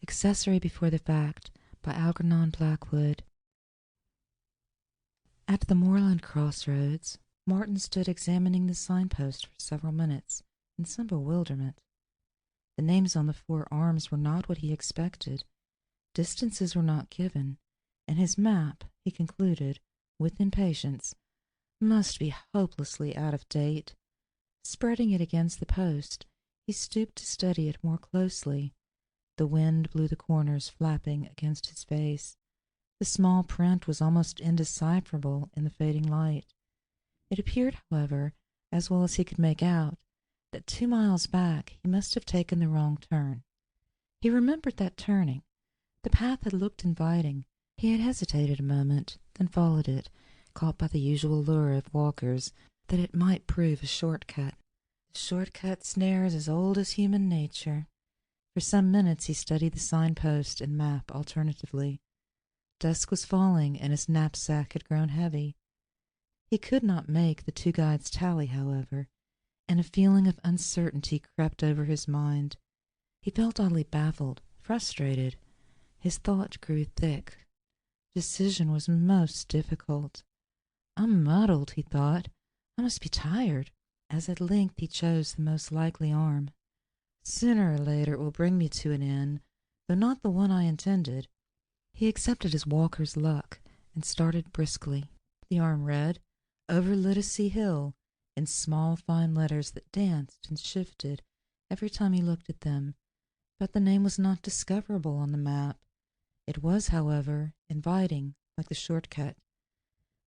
Accessory Before the Fact by Algernon Blackwood. At the moorland crossroads, Martin stood examining the signpost for several minutes in some bewilderment. The names on the 4 arms were not what he expected. Distances were not given, and his map, he concluded, with impatience, must be hopelessly out of date. Spreading it against the post, he stooped to study it more closely. The wind blew the corners flapping against his face. The small print was almost indecipherable in the fading light. It appeared, however, as well as he could make out, that 2 miles back he must have taken the wrong turn. He remembered that turning. The path had looked inviting. He had hesitated a moment, then followed it, caught by the usual lure of walkers that it might prove a short-cut. The short-cut snare is as old as human nature. For some minutes he studied the signpost and map alternatively. Dusk was falling, and his knapsack had grown heavy. He could not make the 2 guides tally, however, and a feeling of uncertainty crept over his mind. He felt oddly baffled, frustrated. His thought grew thick. Decision was most difficult. "I'm muddled," he thought. "I must be tired." As at length he chose the most likely arm. "Sooner or later it will bring me to an inn, though not the one I intended." He accepted his walker's luck and started briskly. The arm read, "Over Literacy Hill," in small fine letters that danced and shifted every time he looked at them, but the name was not discoverable on the map. It was, however, inviting, like the shortcut.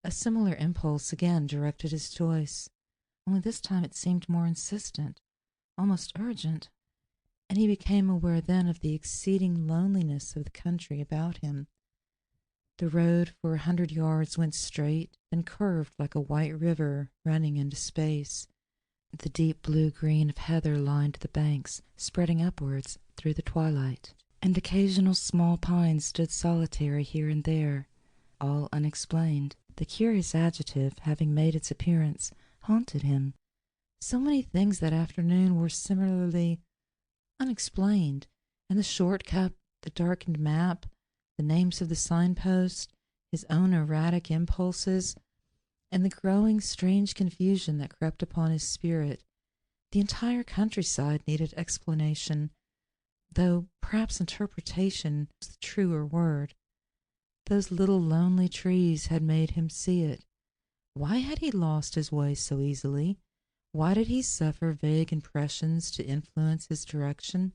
A similar impulse again directed his choice, only this time it seemed more insistent, almost urgent, and he became aware then of the exceeding loneliness of the country about him. The road for 100 yards went straight, then curved like a white river running into space. The deep blue-green of heather lined the banks, spreading upwards through the twilight, and occasional small pines stood solitary here and there, all unexplained. The curious adjective, having made its appearance, haunted him. So many things that afternoon were similarly unexplained, and the short-cut, the darkened map, the names of the signpost, his own erratic impulses, and the growing strange confusion that crept upon his spirit. The entire countryside needed explanation, though perhaps interpretation was the truer word. Those little lonely trees had made him see it. Why had he lost his way so easily? Why did he suffer vague impressions to influence his direction?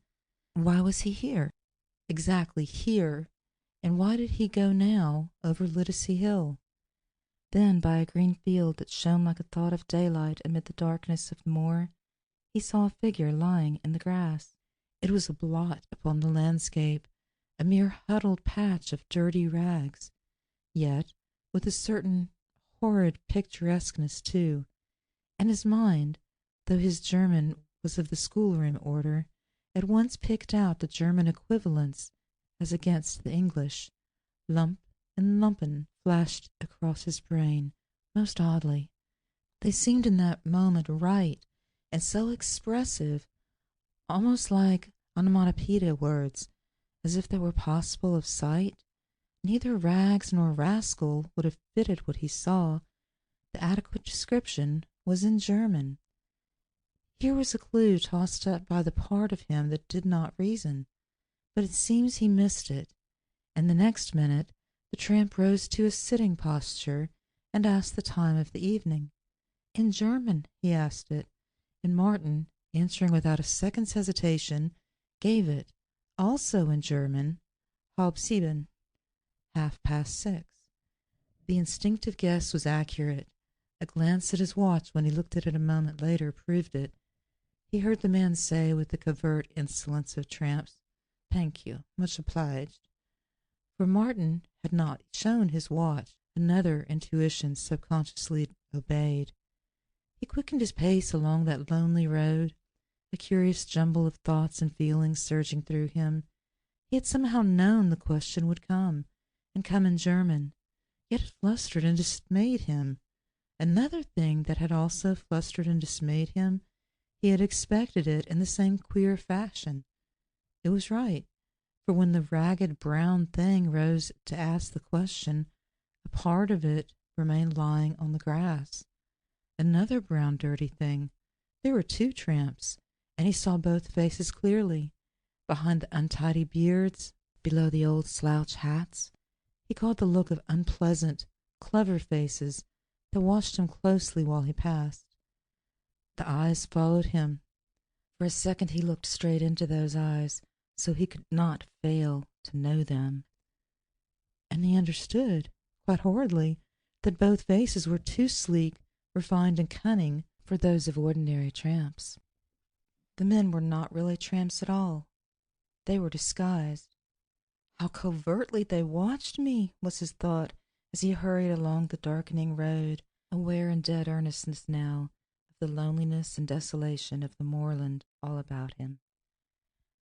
Why was he here? Exactly here. And why did he go now over Literacy Hill? Then, by a green field that shone like a thought of daylight amid the darkness of the moor, he saw a figure lying in the grass. It was a blot upon the landscape, a mere huddled patch of dirty rags, yet with a certain horrid picturesqueness too, and his mind, though his German was of the schoolroom order, at once picked out the German equivalents as against the English. Lump and lumpen flashed across his brain most oddly. They seemed in that moment right and so expressive, almost like onomatopoeia words, as if they were possible of sight. Neither rags nor rascal would have fitted what he saw. The adequate description was in German. Here was a clue tossed up by the part of him that did not reason, but it seems he missed it, and the next minute the tramp rose to a sitting posture and asked the time of the evening. In German he asked it, and Martin, answering without a second's hesitation, gave it, also in German, halb 7, 6:30. The instinctive guess was accurate. A glance at his watch when he looked at it a moment later proved it. He heard the man say with the covert insolence of tramps, "Thank you, much obliged." For Martin had not shown his watch. Another intuition subconsciously obeyed. He quickened his pace along that lonely road, a curious jumble of thoughts and feelings surging through him. He had somehow known the question would come, and come in German, yet it flustered and dismayed him. Another thing that had also flustered and dismayed him, he had expected it in the same queer fashion. It was right, For when the ragged brown thing rose to ask the question, a part of it remained lying on the grass. Another brown dirty thing. There were two tramps, and he saw both faces clearly. Behind the untidy beards, below the old slouch hats, he caught the look of unpleasant, clever faces that watched him closely while he passed. The eyes followed him. For a second he looked straight into those eyes, so he could not fail to know them. And he understood, quite horridly, that both faces were too sleek, refined, and cunning for those of ordinary tramps. The men were not really tramps at all. They were disguised. How covertly they watched me, was his thought, as he hurried along the darkening road, aware in dead earnestness now of the loneliness and desolation of the moorland all about him.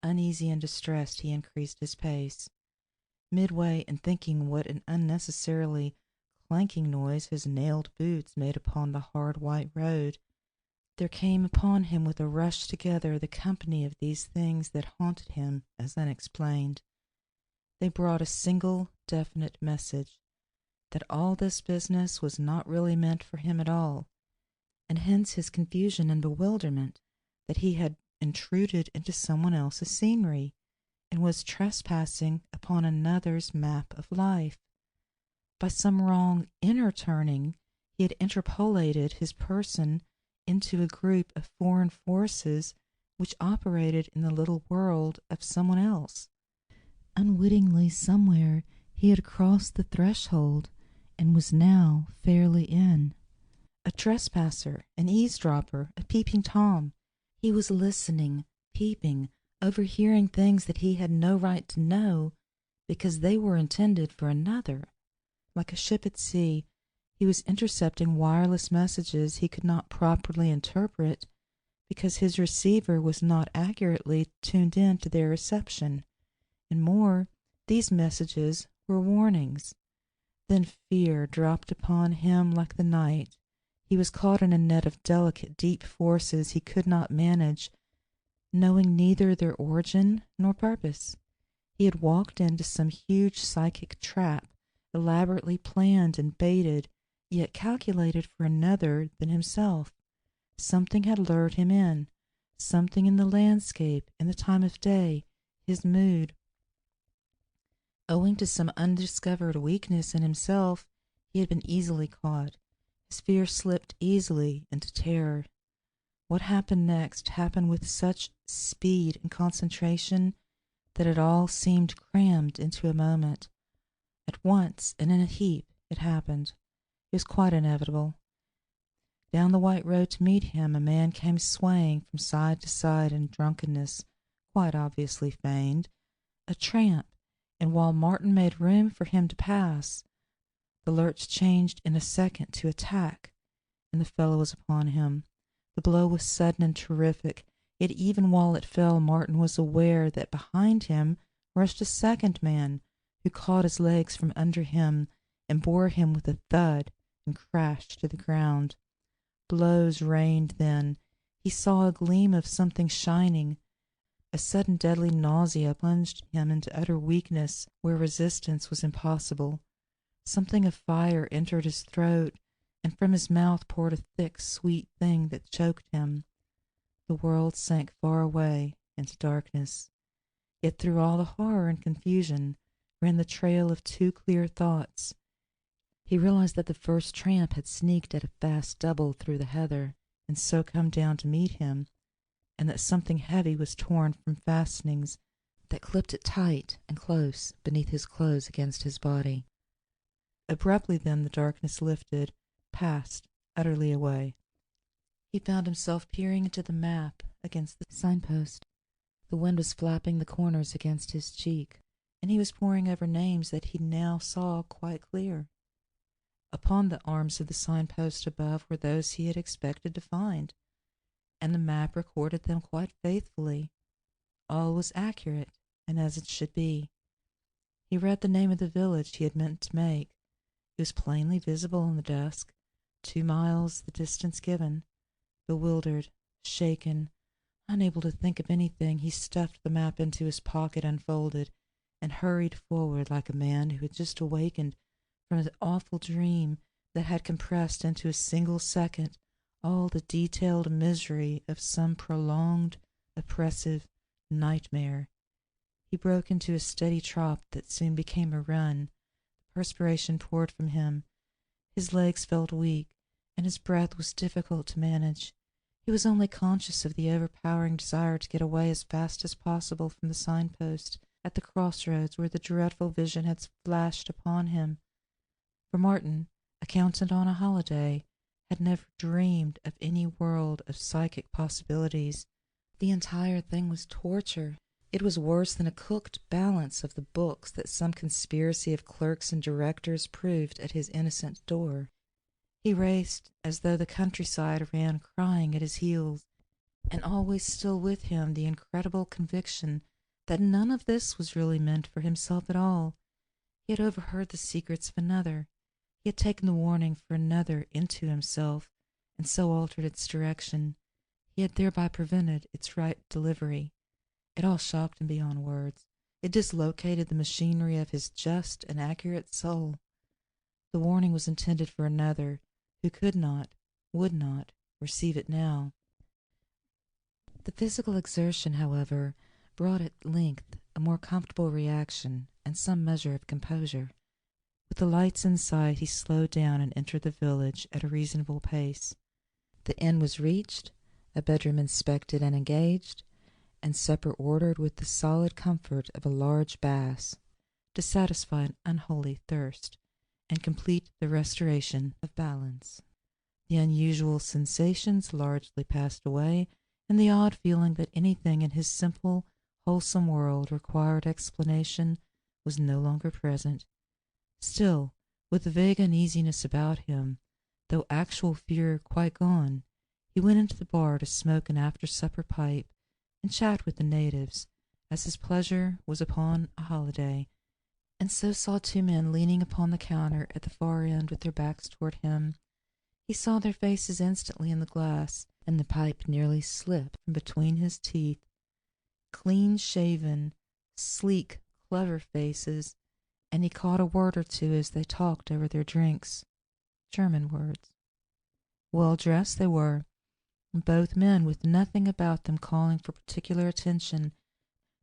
Uneasy and distressed, he increased his pace. Midway, in thinking what an unnecessarily clanking noise his nailed boots made upon the hard white road, there came upon him with a rush together the company of these things that haunted him as unexplained. They brought a single definite message, that all this business was not really meant for him at all, and hence his confusion and bewilderment that he had intruded into someone else's scenery and was trespassing upon another's map of life. By some wrong inner turning, he had interpolated his person into a group of foreign forces which operated in the little world of someone else. Unwittingly, somewhere, he had crossed the threshold and was now fairly in. A trespasser, an eavesdropper, a peeping Tom. He was listening, peeping, overhearing things that he had no right to know because they were intended for another. Like a ship at sea, he was intercepting wireless messages he could not properly interpret because his receiver was not accurately tuned in to their reception. And more, these messages were warnings. Then fear dropped upon him like the night. He was caught in a net of delicate, deep forces he could not manage, knowing neither their origin nor purpose. He had walked into some huge psychic trap, elaborately planned and baited, yet calculated for another than himself. Something had lured him in, something in the landscape, in the time of day, his mood. Owing to some undiscovered weakness in himself, he had been easily caught. His fear slipped easily into terror. What happened next happened with such speed and concentration that it all seemed crammed into a moment. At once, and in a heap, it happened. It was quite inevitable. Down the white road to meet him, a man came swaying from side to side in drunkenness, quite obviously feigned, a tramp, and while Martin made room for him to pass, the lurch changed in a second to attack, and the fellow was upon him. The blow was sudden and terrific, yet even while it fell, Martin was aware that behind him rushed a second man, who caught his legs from under him and bore him with a thud and crashed to the ground. Blows rained then. He saw a gleam of something shining. A sudden deadly nausea plunged him into utter weakness where resistance was impossible. Something of fire entered his throat, and from his mouth poured a thick, sweet thing that choked him. The world sank far away into darkness. Yet through all the horror and confusion ran the trail of two clear thoughts. He realized that the first tramp had sneaked at a fast double through the heather, and so come down to meet him, and that something heavy was torn from fastenings that clipped it tight and close beneath his clothes against his body. Abruptly then the darkness lifted, passed utterly away. He found himself peering into the map against the signpost. The wind was flapping the corners against his cheek, and he was poring over names that he now saw quite clear. Upon the arms of the signpost above were those he had expected to find, and the map recorded them quite faithfully. All was accurate, and as it should be. He read the name of the village he had meant to make. It was plainly visible in the dusk, 2 miles the distance given. Bewildered, shaken, unable to think of anything, he stuffed the map into his pocket unfolded, and hurried forward like a man who had just awakened from an awful dream that had compressed into a single second all the detailed misery of some prolonged, oppressive nightmare. He broke into a steady trot that soon became a run. The perspiration poured from him. His legs felt weak, and his breath was difficult to manage. He was only conscious of the overpowering desire to get away as fast as possible from the signpost at the crossroads where the dreadful vision had flashed upon him. For Martin, accountant on a holiday, had never dreamed of any world of psychic possibilities. The entire thing was torture. It was worse than a cooked balance of the books that some conspiracy of clerks and directors proved at his innocent door. He raced as though the countryside ran crying at his heels, and always still with him the incredible conviction that none of this was really meant for himself at all. He had overheard the secrets of another. He had taken the warning for another into himself, and so altered its direction. He had thereby prevented its right delivery. It all shocked him beyond words. It dislocated the machinery of his just and accurate soul. The warning was intended for another, who could not, would not, receive it now. The physical exertion, however, brought at length a more comfortable reaction and some measure of composure. With the lights in sight, he slowed down and entered the village at a reasonable pace. The inn was reached, a bedroom inspected and engaged, and supper ordered with the solid comfort of a large bass, to satisfy an unholy thirst and complete the restoration of balance. The unusual sensations largely passed away, and the odd feeling that anything in his simple, wholesome world required explanation was no longer present. Still, with the vague uneasiness about him, though actual fear quite gone, he went into the bar to smoke an after-supper pipe and chat with the natives, as his pleasure was upon a holiday, and so saw two men leaning upon the counter at the far end with their backs toward him. He saw their faces instantly in the glass, and the pipe nearly slipped from between his teeth. Clean-shaven, sleek, clever faces, and he caught a word or two as they talked over their drinks. German words. Well-dressed they were, both men with nothing about them calling for particular attention.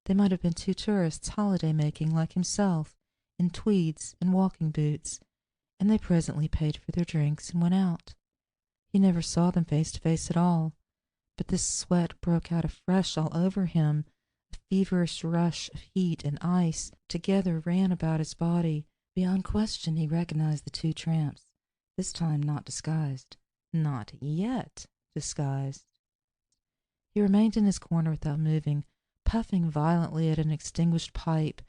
They might have been two tourists holiday-making like himself, in tweeds and walking boots, and they presently paid for their drinks and went out. He never saw them face to face at all, but this sweat broke out afresh all over him. A feverish rush of heat and ice together ran about his body. Beyond question he recognized the two tramps, this time not disguised. Not yet disguised. He remained in his corner without moving, puffing violently at an extinguished pipe,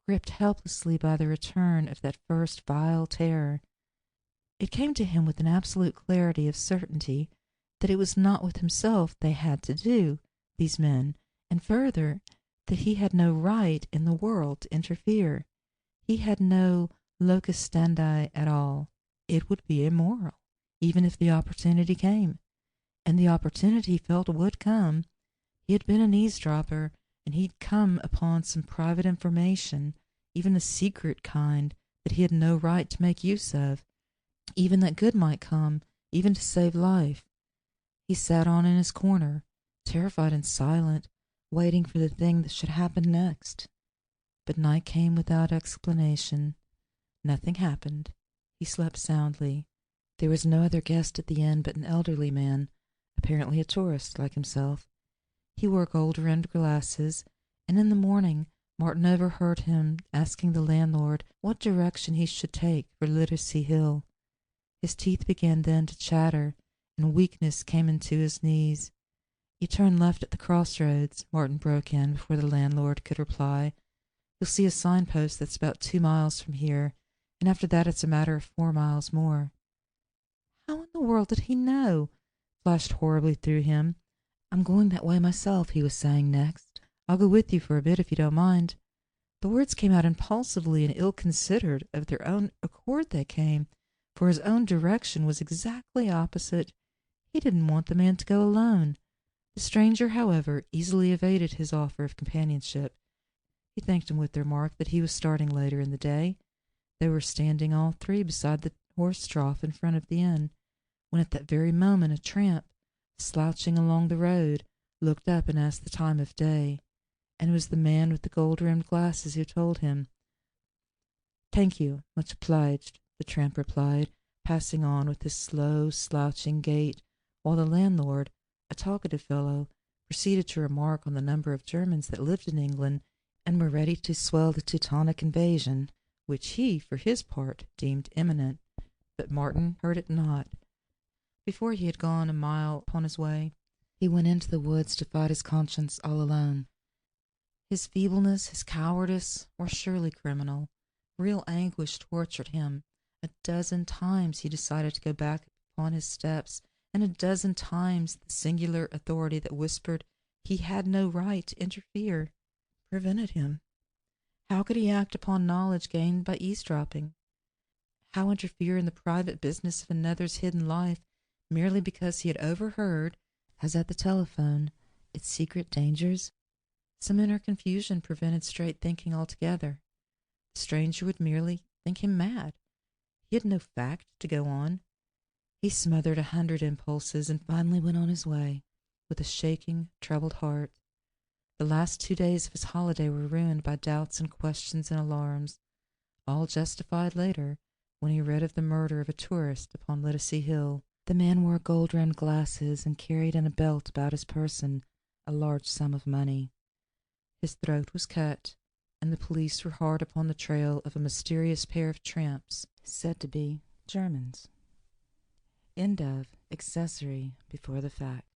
gripped helplessly by the return of that first vile terror. It came to him with an absolute clarity of certainty that it was not with himself they had to do, these men, and further, that he had no right in the world to interfere. He had no locus standi at all. It would be immoral, even if the opportunity came. And the opportunity he felt would come. He had been an eavesdropper, and he'd come upon some private information, even the secret kind, that he had no right to make use of. Even that good might come, even to save life. He sat on in his corner, terrified and silent, waiting for the thing that should happen next. But night came without explanation. Nothing happened. He slept soundly. There was no other guest at the inn but an elderly man, apparently a tourist like himself. He wore gold-rimmed glasses, and in the morning Martin overheard him asking the landlord what direction he should take for Literacy Hill. His teeth began then to chatter, and weakness came into his knees. "You turn left at the crossroads," Martin broke in before the landlord could reply. "You'll see a signpost that's about 2 miles from here, and after that it's a matter of 4 miles more." How in the world did he know? Flashed horribly through him. "I'm going that way myself," he was saying next. "I'll go with you for a bit if you don't mind." The words came out impulsively and ill-considered. Of their own accord they came, for his own direction was exactly opposite. He didn't want the man to go alone. The stranger, however, easily evaded his offer of companionship. He thanked him with the remark that he was starting later in the day. They were standing all three beside the horse trough in front of the inn, when at that very moment a tramp, slouching along the road, looked up and asked the time of day, and it was the man with the gold-rimmed glasses who told him. "Thank you, much obliged," the tramp replied, passing on with his slow, slouching gait, while the landlord, a talkative fellow, proceeded to remark on the number of Germans that lived in England and were ready to swell the Teutonic invasion, which he, for his part, deemed imminent. But Martin heard it not. Before he had gone a mile upon his way, he went into the woods to fight his conscience all alone. His feebleness, his cowardice, were surely criminal. Real anguish tortured him. A dozen times he decided to go back upon his steps, and a dozen times the singular authority that whispered he had no right to interfere prevented him. How could he act upon knowledge gained by eavesdropping? How interfere in the private business of another's hidden life merely because he had overheard, as at the telephone, its secret dangers? Some inner confusion prevented straight thinking altogether. The stranger would merely think him mad. He had no fact to go on. He smothered 100 impulses and finally went on his way, with a shaking, troubled heart. The last 2 days of his holiday were ruined by doubts and questions and alarms, all justified later when he read of the murder of a tourist upon Littlesea Hill. The man wore gold-rimmed glasses and carried in a belt about his person a large sum of money. His throat was cut, and the police were hard upon the trail of a mysterious pair of tramps said to be Germans. End of Accessory before the fact.